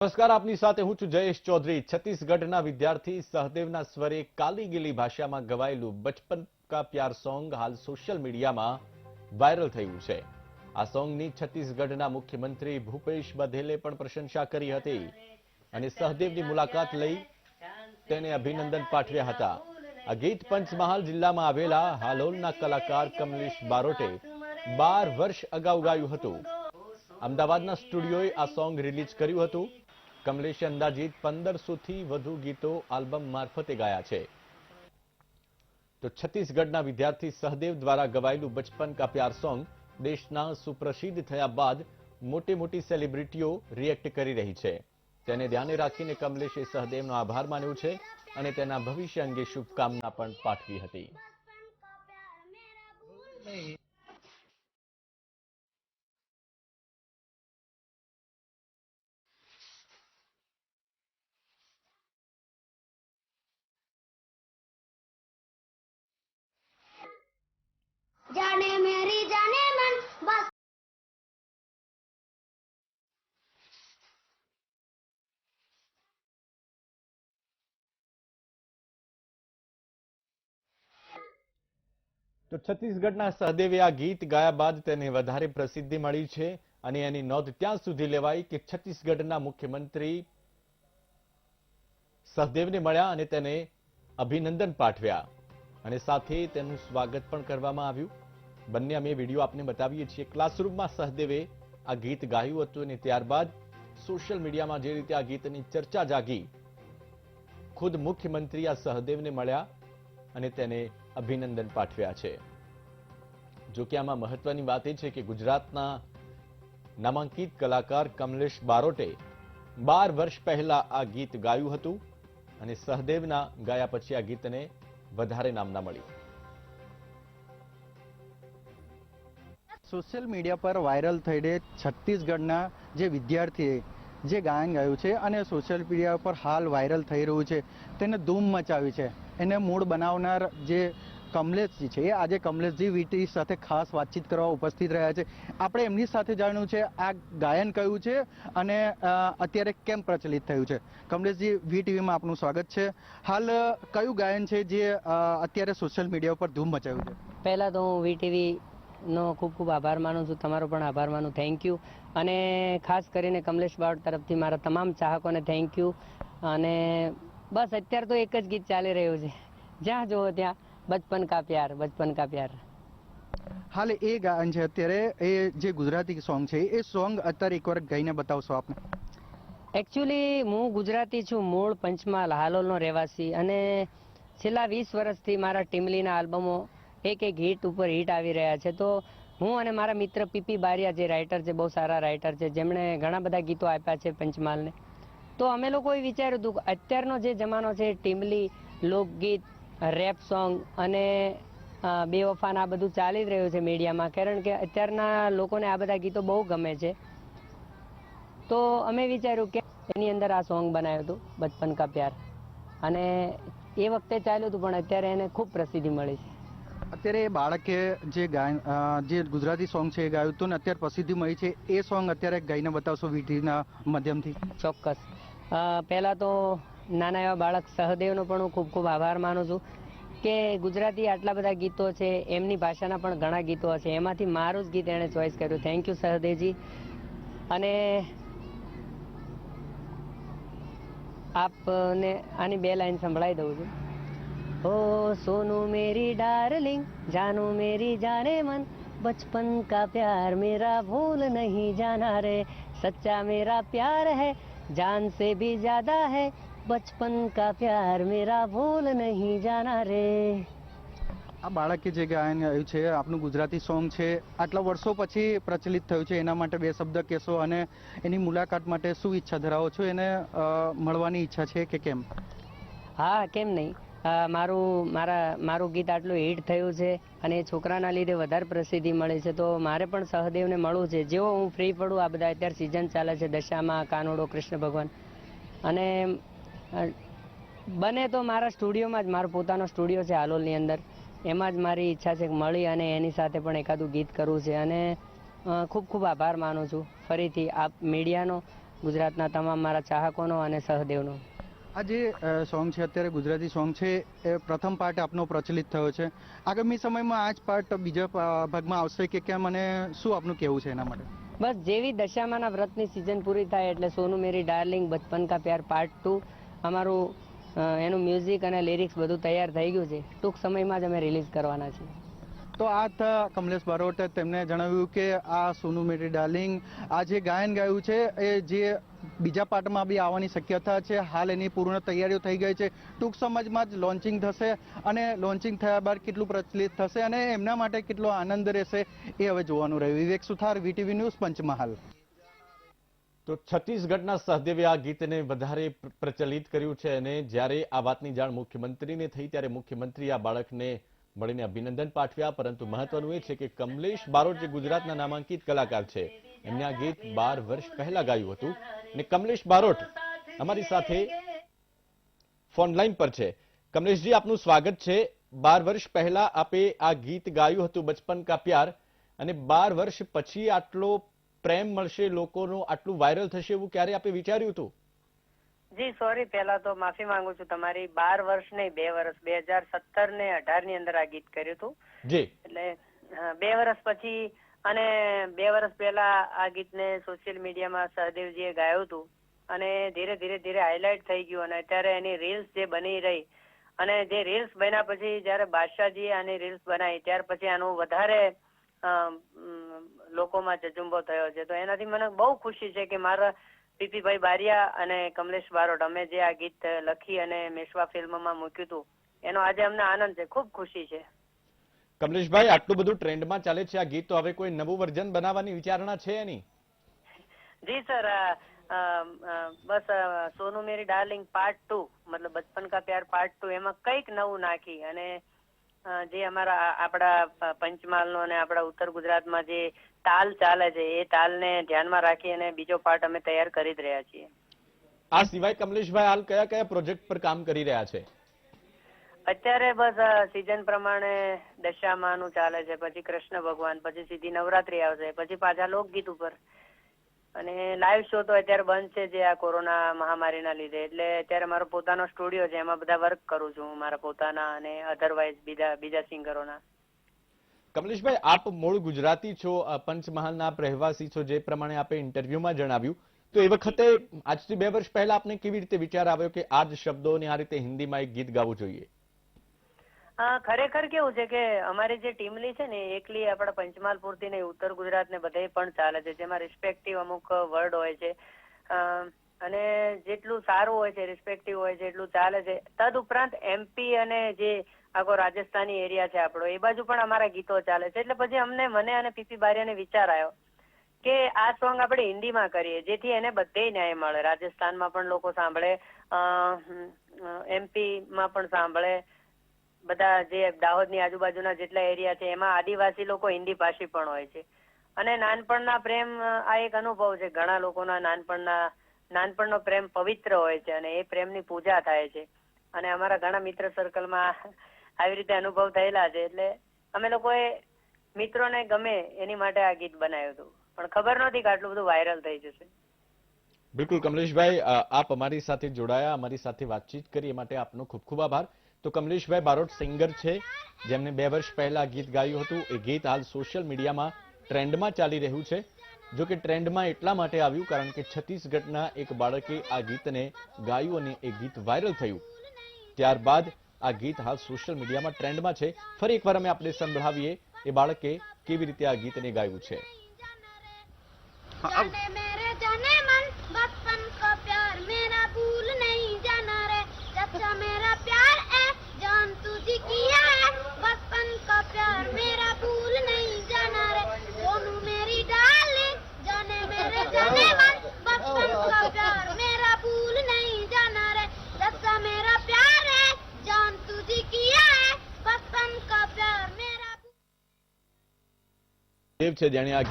નમસ્કાર, આપની સાથે હું છું જયેશ ચૌધરી। છત્તીસગઢના વિદ્યાર્થી સહદેવના સ્વરે કાલી ગીલી ભાષામાં ગવાયેલું બચપન કા પ્યાર સોંગ હાલ સોશિયલ મીડિયામાં વાયરલ થયું છે। આ સોંગની છત્તીસગઢના મુખ્યમંત્રી ભૂપેશ બધેલે પણ પ્રશંસા કરી હતી અને સહદેવની મુલાકાત લઈ તેને અભિનંદન પાઠવ્યા હતા। આ ગીત પંચમહાલ જિલ્લામાં આવેલા હાલોલના કલાકાર કમલેશ બારોટે 12 વર્ષ અગાઉ ગાયું હતું। અમદાવાદના સ્ટુડિયોએ આ સોંગ રિલીઝ કર્યું હતું। કમલેશે અંદાજિત 1500 થી વધુ ગીતો આલ્બમ મારફતે ગાયા છે। તો છત્તીસગઢના વિદ્યાર્થી સહદેવ દ્વારા ગવાયેલું બચપન કા પ્યાર સોંગ દેશના સુપ્રસિદ્ધ થયા બાદ મોટી સેલિબ્રિટીઓ રિએક્ટ કરી રહી છે। તેને ધ્યાને રાખીને કમલેશે સહદેવનો આભાર માન્યો છે અને તેના ભવિષ્ય અંગે શુભકામના પણ પાઠવી હતી। जाने मेरी जाने मन बस તો છત્તીસગઢના સહદેવે આ ગીત ગાયા બાદ તેને વધારે પ્રસિદ્ધિ મળી છે અને એની નોંધ ત્યાં સુધી લેવાઈ કે છત્તીસગઢના મુખ્યમંત્રી સહદેવને મળ્યા અને તેને અભિનંદન પાઠવ્યા અને સાથે તેનું સ્વાગત પણ કરવામાં આવ્યું। બંને અમે વિડીયો આપને બતાવીએ છીએ। ક્લાસરૂમમાં સહદેવે આ ગીત ગાયું હતું અને ત્યારબાદ સોશિયલ મીડિયામાં જે રીતે આ ગીતની ચર્ચા જાગી, ખુદ મુખ્યમંત્રી આ સહદેવને મળ્યા અને તેને અભિનંદન પાઠવ્યા છે। જો કે આમાં મહત્વની વાત એ છે કે ગુજરાતના નામાંકિત કલાકાર કમલેશ બારોટે 12 વર્ષ પહેલા આ ગીત ગાયું હતું અને સહદેવના ગાયા પછી આ ગીતને વધારે નામના મળી। સોશિયલ મીડિયા પર વાયરલ થઈને છત્તીસગઢના જે વિદ્યાર્થીએ જે ગાયન ગાયું છે અને સોશિયલ મીડિયા પર હાલ વાયરલ થઈ રહ્યું છે, તેને ધૂમ મચાવી છે। એને મૂળ બનાવનાર જે કમલેશજી છે, એ આજે કમલેશજી વીટી સાથે ખાસ વાતચીત કરવા ઉપસ્થિત રહ્યા છે। આપણે એમની સાથે જાણ્યું છે આ ગાયન કયું છે અને અત્યારે કેમ પ્રચલિત થયું છે। કમલેશજી, વીટીવીમાં આપનું સ્વાગત છે। હાલ કયું ગાયન છે જે અત્યારે સોશિયલ મીડિયા પર ધૂમ મચાવ્યું છે? પહેલાં તો હું વીટીવી નો ખૂબ ખૂબ આભાર માનું છું, તમારો પણ આભાર માનું, થેન્ક યુ। અને ખાસ કરીને કમલેશ બારોટ તરફથી મારા તમામ ચાહકોને થેન્ક યુ। અને બસ અત્યારે તો એક જ ગીત ચાલી રહ્યું છે, જ્યાં જુઓ ત્યાં બચપન કા પ્યાર, બચપન કા પ્યાર। હાલ એ ગાયન છે અત્યારે, એ જે ગુજરાતી સોંગ છે, એ સોંગ અત્યારે એકવાર ગાઈને બતાવશો આપને? એકચ્યુઅલી હું ગુજરાતી છું, મૂળ પંચમહાલ હાલોલનો રહેવાસી, અને છેલ્લા 20 વર્ષથી મારા ટીમલીના આલ્બમો એક હિટ ઉપર હિટ આવી રહ્યા છે। તો હું અને મારા મિત્ર પીપી બારિયા જે રાઇટર છે, બહુ સારા રાઇટર છે, જેમણે ઘણા બધા ગીતો આપ્યા છે પંચમહાલને, તો અમે લોકોએ વિચાર્યું હતું કે અત્યારનો જે જમાનો છે, ટીમલી, લોકગીત, રેપ સોંગ અને બેવફાન, આ બધું ચાલી જ રહ્યું છે મીડિયામાં, કારણ કે અત્યારના લોકોને આ બધા ગીતો બહુ ગમે છે। તો અમે વિચાર્યું કે એની અંદર આ સોંગ બનાવ્યું હતું બચપન કા પ્યાર, અને એ વખતે ચાલ્યું હતું પણ અત્યારે એને ખૂબ પ્રસિદ્ધિ મળી છે। અત્યારે એ બાળકે જે ગાયન જે ગુજરાતી સોંગ છે એ ગાયું હતું ને અત્યારે પ્રસિદ્ધિ મળી છે, એ સોંગ અત્યારે ગાઈને બતાવશો વીટીના માધ્યમથી? ચોક્કસ। પહેલાં તો નાના એવા બાળક સહદેવનો પણ હું ખૂબ ખૂબ આભાર માનું છું કે ગુજરાતી આટલા બધા ગીતો છે, એમની ભાષાના પણ ઘણા ગીતો હશે, એમાંથી મારું જ ગીત એણે ચોઈસ કર્યું। Thank you Sahdevji. અને આપને આની 2 લાઈન સંભળાવી દઉં છું। ओ सोनू मेरी डार्लिंग, जानू मेरी जाने मन, बचपन का प्यार मेरा भूल नहीं जाना रे, सच्चा मेरा प्यार है जान से भी ज्यादा है, बचपन का प्यार मेरा भूल नहीं जाना रे। આ બાળકે જે ગાયન ગાયું છે, આપનું ગુજરાતી સોંગ છે, આટલા વર્ષો પછી પ્રચલિત થયું છે, એના માટે 2 શબ્દ કહેશો અને એની મુલાકાત માટે શું ઈચ્છા ધરાવો છો? એને મળવાની ઈચ્છા છે કે કેમ? હા, કેમ નહીં। મારું ગીત આટલું હિટ થયું છે અને એ છોકરાના લીધે વધારે પ્રસિદ્ધિ મળી છે, તો મારે પણ સહદેવને મળવું છે। જેવો હું ફ્રી પડું, આ બધા અત્યારે સિઝન ચાલે છે, દશામાં, કાનુડો, કૃષ્ણ ભગવાન, અને બને તો મારા સ્ટુડિયોમાં જ, મારો પોતાનો સ્ટુડિયો છે હાલોલની અંદર, એમાં જ મારી ઈચ્છા છે કે મળી અને એની સાથે પણ એકાદું ગીત કરવું છે। અને ખૂબ ખૂબ આભાર માનું છું ફરીથી આપ મીડિયાનો ગુજરાતના તમામ મારા ચાહકોનો અને સહદેવનો. આ જે સોંગ છે અત્યારે ગુજરાતી સોંગ છે એ પ્રથમ પાર્ટ આપનો પ્રચલિત થયો છે. આગામી સમયમાં આ જ પાર્ટ બીજા ભાગમાં આવશે કે કેમ, અને શું આપનું કહેવું છે એના માટે? બસ જેવી દશામાના વ્રતની સિઝન પૂરી થાય એટલે સોનુ મેરી ડાર્લિંગ બચપન કા પ્યાર પાર્ટ 2 અમારું એનું મ્યુઝિક અને લિરિક્સ બધું તૈયાર થઈ ગયું છે. ટૂંક સમયમાં જ અમે રિલીઝ કરવાના છીએ. તો આ હતા કમલેશ બારોટ. તેમણે જણાવ્યું કે આ સોનુ મેરી ડાર્લિંગ આ જે ગાયન ગાયું છે એ જે બીજા પાર્ટમાં બી આવવાની શક્યતા છે. હાલ એની પૂર્ણ તૈયારીઓ થઈ ગઈ છે. ટૂંક સમયમાં જ લોન્ચિંગ થશે અને લોન્ચિંગ થયા બાદ કેટલું પ્રચલિત થશે અને એમના માટે કેટલો આનંદ રહેશે એ હવે જોવાનું રહ્યું. વિવેક સુથાર, વીટીવી ન્યૂઝ, પંચમહાલ. તો છત્તીસગઢના સહદેવે આ ગીતને વધારે પ્રચલિત કર્યું છે અને જ્યારે આ વાતની જાણ મુખ્યમંત્રીને થઈ ત્યારે મુખ્યમંત્રી આ બાળકને મળીને અભિનંદન પાઠવ્યા. પરંતુ મહત્વનું એ છે કે કમલેશ બારોટ જે ગુજરાતના નામાંકિત કલાકાર છે એમને આ ગીત 12 વર્ષ પહેલા ગાયું હતું અને કમલેશ બારોટ અમારી સાથે ફોન લાઈન પર છે. કમલેશજી, આપનું સ્વાગત છે. 12 વર્ષ પહેલા આપે આ ગીત ગાયું હતું બચપન કા પ્યાર, અને 12 વર્ષ પછી આટલો પ્રેમ મળશે લોકોનો, આટલું વાયરલ થશે એવું ક્યારે આપે વિચાર્યું હતું? જી સોરી, પહેલા તો માફી માંગુ છું તમારી. 12 વર્ષ નહીં, 2 વર્ષ 2017 ને 18 ની અંદર આ ગીત કર્યું હતું. જી, એટલે 2 વર્ષ પછી અને 2 વર્ષ પહેલા આ ગીતને સોશિયલ મીડિયામાં સહદેવજીએ ગાયું હતું અને ધીરે ધીરે હાઇલાઇટ થઈ ગયું અને અત્યારે એની રીલ્સ જે બની રહી અને જે રીલ્સ બન્યા પછી જયારે બાદશાહજીએ આની રીલ્સ બનાવી ત્યાર પછી આનું વધારે લોકોમાં જજુંબો થયો છે. તો એનાથી મને બહુ ખુશી છે કે મારા પીપીભાઈ બારિયા અને કમલેશ બારોટ અમે જે આ ગીત લખી અને મેશ્વા ફિલ્મમાં મૂક્યું હતું એનો આજે અમને આનંદ છે, ખૂબ ખુશી છે. કમલેશભાઈ, આટલું બધું ટ્રેન્ડમાં ચાલે છે આ ગીત, તો હવે કોઈ નવું વર્ઝન બનાવવાની વિચારણા છે એની? જી સર, બસ સોનુ મેરી ડાર્લિંગ પાર્ટ 2 મતલબ બચપન કા પ્યાર પાર્ટ 2 એમાં કંઈક નવું નાખી અને જે અમારા આપણા પંચમહાલનો અને આપણા ઉત્તર ગુજરાતમાં જે તાલ ચાલે છે એ તાલને ધ્યાનમાં રાખી અને બીજો પાર્ટ અમે તૈયાર કરી જ રહ્યા છીએ. આ સિવાય કમલેશભાઈ હાલ કયા કયા પ્રોજેક્ટ પર કામ કરી રહ્યા છે? અત્યારે બસ સિઝન પ્રમાણે દશામાનું ચાલે છે, પછી કૃષ્ણ ભગવાન, પછી સીધી નવરાત્રી આવશે, પછી પાછા લોકગીત ઉપર અને લાઈવ શો તો અત્યારે બંધ છે જે આ કોરોના મહામારીના લીધે. એટલે અત્યારે મારો પોતાનો સ્ટુડિયો છે, એમાં બધા વર્ક કરું છું મારા પોતાના અને અધરવાઇઝ બીજા સિંગરોના. કમલેશભાઈ, આપ મૂળ ગુજરાતી છો, પંચમહાલના આપ રહેવાસી છો, જે પ્રમાણે આપે ઇન્ટરવ્યુમાં જણાવ્યું, તો એ વખતે આજથી 2 વર્ષ પહેલા આપને કેવી રીતે વિચાર આવ્યો કે આ જ શબ્દોને આ રીતે હિન્દીમાં એક ગીત ગાવું જોઈએ? ખરેખર કેવું છે કે અમારી જે ટીમલી છે ને એકલી આપણા પંચમહાલ પૂરતી નહીં, ઉત્તર ગુજરાત ને બધે પણ ચાલે છે, જેમાં રિસ્પેક્ટિવ અમુક વર્ડ હોય છે અને જેટલું સારું હોય છે, રિસ્પેક્ટિવ હોય છે એટલું ચાલે છે. તદ ઉપરાંત એમપી અને જે આખો રાજસ્થાની એરિયા છે આપણો, એ બાજુ પણ અમારા ગીતો ચાલે છે. એટલે પછી મને અને પીપી બારિયાને વિચાર આવ્યો કે આ સોંગ આપણે હિન્દીમાં કરીએ જેથી એને બધે ન્યાય મળે. રાજસ્થાનમાં પણ લોકો સાંભળે, એમપી માં પણ સાંભળે, બધા જે દાહોદની આજુબાજુના જેટલા એરિયા છે એમાં આદિવાસી લોકો હિન્દી ભાષી પણ હોય છે. અને નાનપણના પ્રેમ આ એક અનુભવ છે. ઘણા લોકોના નાનપણનો પ્રેમ પવિત્ર હોય છે અને એ પ્રેમની પૂજા થાય છે અને અમારા ઘણા મિત્ર સર્કલમાં આવી રીતે અનુભવ થયેલા છે. એટલે અમે લોકોએ મિત્રોને ગમે એની માટે આ ગીત બનાવ્યું હતું, પણ ખબર નહોતી કે આટલું બધું વાયરલ થઈ જશે. બિલકુલ કમલેશભાઈ, આપ અમારી સાથે જોડાયા, અમારી સાથે વાતચીત કરી એ માટે આપનો ખૂબ ખૂબ આભાર. તો કમલેશભાઈ બારોટ સિંગર છે જેમને 2 વર્ષ પહેલા ગીત ગાયું હતું. એ ગીત હાલ સોશિયલ મીડિયામાં ટ્રેન્ડમાં ચાલી રહ્યું છે. જો કે ટ્રેન્ડમાં એટલા માટે આવ્યું કારણ કે છત્તીસગઢના એક બાળકે આ ગીતને ગાયું અને એ ગીત વાયરલ થયું. ત્યારબાદ આ ગીત હાલ સોશિયલ મીડિયામાં ટ્રેન્ડમાં છે. ફરી એકવાર અમે આપણે સંભળાવીએ એ બાળકે કેવી રીતે આ ગીતને ગાયું છે. जाने मन बचपन का प्यार मेरा भूल नहीं जाना रे सच्चा मेरा प्यार है जान तुझे किया है बचपन का प्यार मेरा भूल नहीं जाना रे सोनू मेरी डार्लिंग जाने मन बचपन का प्यार मेरा भूल नहीं जाना रे सच्चा मेरा प्यार है जान तुझे किया है बचपन का प्यार मेरा દેવ છે જેણે આ